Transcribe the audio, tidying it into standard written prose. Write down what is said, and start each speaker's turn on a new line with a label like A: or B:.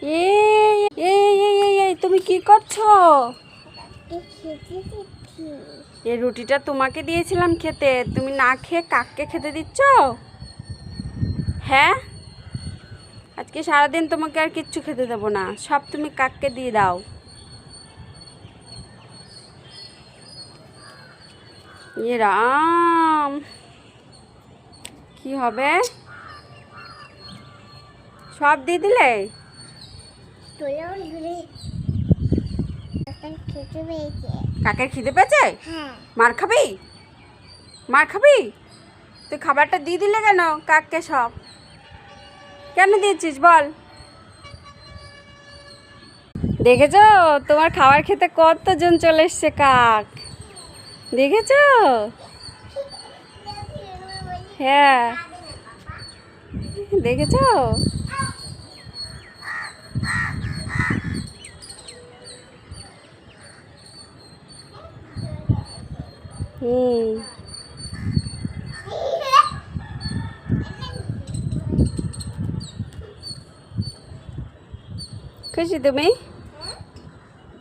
A: এই তুমি কি করছো? এই রুটিটা তোমাকে দিয়েছিলাম খেতে, তুমি না খেয়ে কাককে খেতে দিচ্ছ? হ্যাঁ, আজকে সারাদিন তোমাকে আর কিচ্ছু খেতে দেবো না, সব তুমি কাককে দিয়ে দাও। এ রাম, কি হবে? সব দিয়ে দিলে? কাকের খিদে পেয়েছে? মার খাবি? মার খাবি? তুই খাবারটা দিয়ে দিলে কেন কাককে? সব কেন দিয়েছিস বল? দেখেছো তোমার খাবার খেতে কতজন চলে এসছে কাক, দেখেছো? হ্যাঁ, দেখেছো? খুশি তুমি?